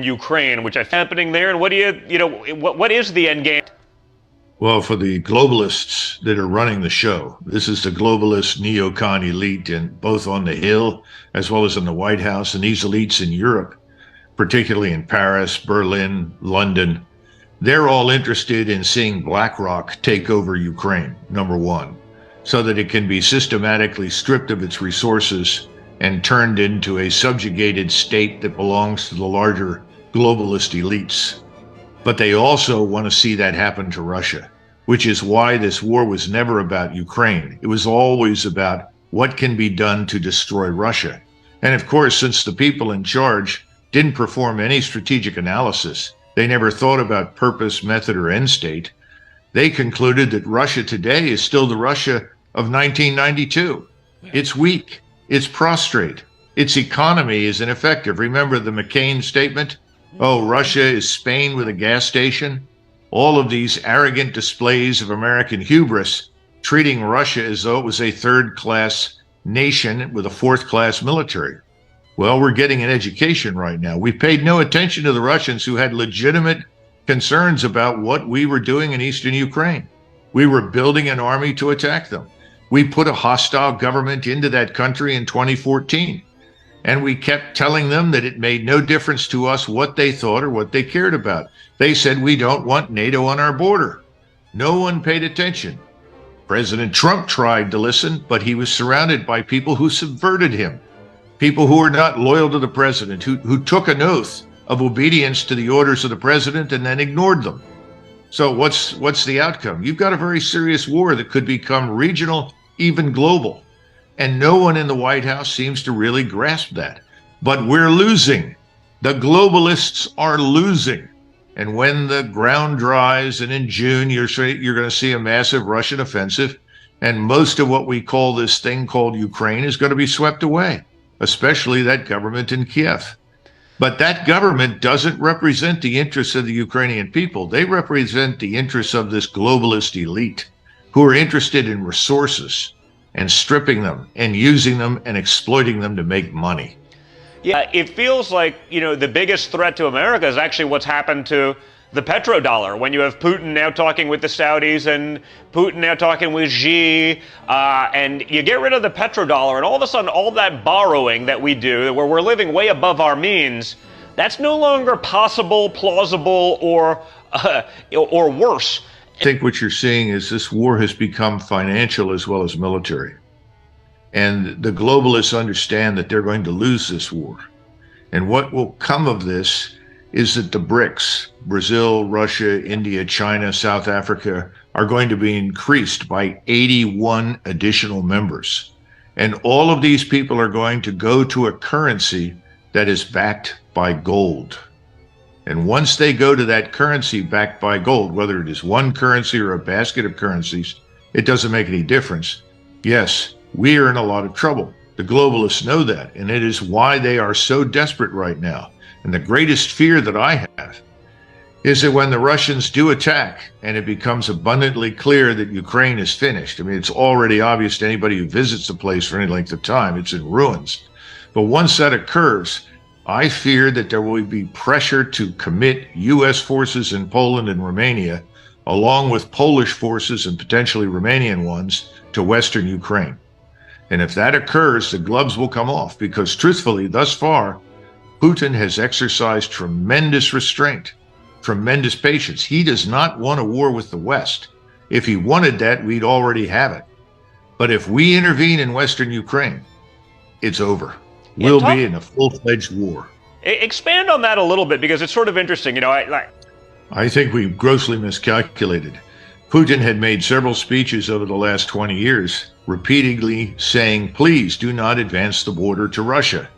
Ukraine, which is happening there, and what do what is the end game? Well, for the globalists that are running the show, this is the globalist neocon elite, and both on the Hill as well as in the White House, and these elites in Europe, particularly in Paris, Berlin, London, they're all interested in seeing BlackRock take over Ukraine, number one, so that it can be systematically stripped of its resources and turned into a subjugated state that belongs to the larger globalist elites. But they also want to see that happen to Russia, which is why this war was never about Ukraine. It was always about what can be done to destroy Russia. And of course, since the people in charge didn't perform any strategic analysis, they never thought about purpose, method, or end state, they concluded that Russia today is still the Russia of 1992. It's weak, it's prostrate, its economy is ineffective. Remember the McCain statement? Oh, Russia is Spain with a gas station. All of these arrogant displays of American hubris, treating Russia as though it was a third-class nation with a fourth-class military. Well, we're getting an education right now. We paid no attention to the Russians who had legitimate concerns about what we were doing in eastern Ukraine. We were building an army to attack them. We put a hostile government into that country in 2014. And we kept telling them that it made no difference to us what they thought or what they cared about. They said, we don't want NATO on our border. No one paid attention. President Trump tried to listen, but he was surrounded by people who subverted him, people who were not loyal to the president, who took an oath of obedience to the orders of the president and then ignored them. So what's the outcome? You've got a very serious war that could become regional, even global. And no one in the White House seems to really grasp that. But we're losing. The globalists are losing. And when the ground dries, and in June, you're going to see a massive Russian offensive, and most of what we call this thing called Ukraine is going to be swept away, especially that government in Kiev. But that government doesn't represent the interests of the Ukrainian people. They represent the interests of this globalist elite who are interested in resources and stripping them and using them and exploiting them to make money. Yeah, it feels like, the biggest threat to America is actually what's happened to the petrodollar. When you have Putin now talking with the Saudis and Putin now talking with Xi, and you get rid of the petrodollar, and all of a sudden all that borrowing that we do, where we're living way above our means, that's no longer possible, plausible, or worse. I think what you're seeing is this war has become financial as well as military. And the globalists understand that they're going to lose this war. And what will come of this is that the BRICS, Brazil, Russia, India, China, South Africa, are going to be increased by 81 additional members. And all of these people are going to go to a currency that is backed by gold. And once they go to that currency backed by gold, whether it is one currency or a basket of currencies, it doesn't make any difference. Yes, we are in a lot of trouble. The globalists know that, and it is why they are so desperate right now. And the greatest fear that I have is that when the Russians do attack and it becomes abundantly clear that Ukraine is finished, I mean, it's already obvious to anybody who visits the place for any length of time, it's in ruins. But once that occurs, I fear that there will be pressure to commit U.S. forces in Poland and Romania, along with Polish forces and potentially Romanian ones, to Western Ukraine. And if that occurs, the gloves will come off, because truthfully, thus far, Putin has exercised tremendous restraint, tremendous patience. He does not want a war with the West. If he wanted that, we'd already have it. But if we intervene in Western Ukraine, it's over. We'll be in a full-fledged war. Expand on that a little bit, because it's sort of interesting. I think we've grossly miscalculated. Putin had made several speeches over the last 20 years, repeatedly saying, please do not advance the border to Russia.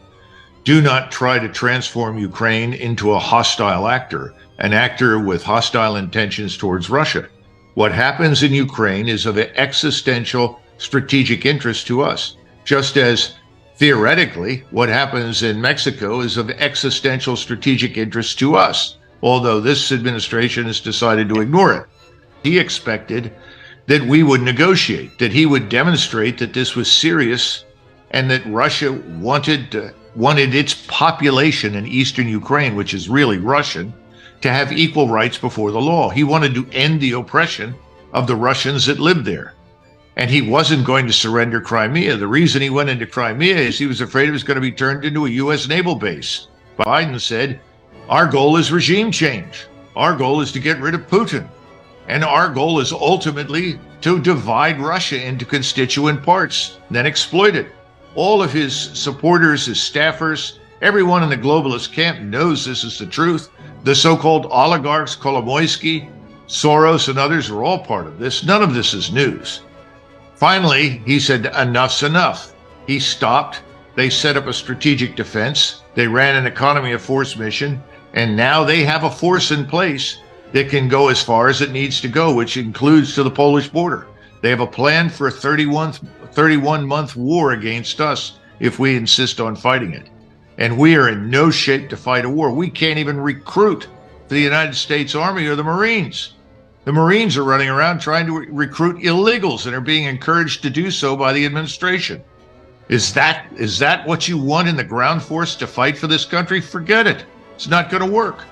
Do not try to transform Ukraine into a hostile actor, an actor with hostile intentions towards Russia. What happens in Ukraine is of existential strategic interest to us, just as theoretically, what happens in Mexico is of existential strategic interest to us, although this administration has decided to ignore it. He expected that we would negotiate, that he would demonstrate that this was serious and that Russia wanted its population in eastern Ukraine, which is really Russian, to have equal rights before the law. He wanted to end the oppression of the Russians that lived there. And he wasn't going to surrender Crimea. The reason he went into Crimea is he was afraid it was going to be turned into a U.S. naval base. Biden said, our goal is regime change. Our goal is to get rid of Putin. And our goal is ultimately to divide Russia into constituent parts, then exploit it. All of his supporters, his staffers, everyone in the globalist camp knows this is the truth. The so-called oligarchs, Kolomoisky, Soros, and others are all part of this. None of this is news. Finally, he said, enough's enough. He stopped. They set up a strategic defense. They ran an economy of force mission. And now they have a force in place that can go as far as it needs to go, which includes to the Polish border. They have a plan for a 31-month war against us if we insist on fighting it. And we are in no shape to fight a war. We can't even recruit for the United States Army or the Marines. The Marines are running around trying to recruit illegals and are being encouraged to do so by the administration. Is that what you want in the ground force to fight for this country? Forget it. It's not going to work.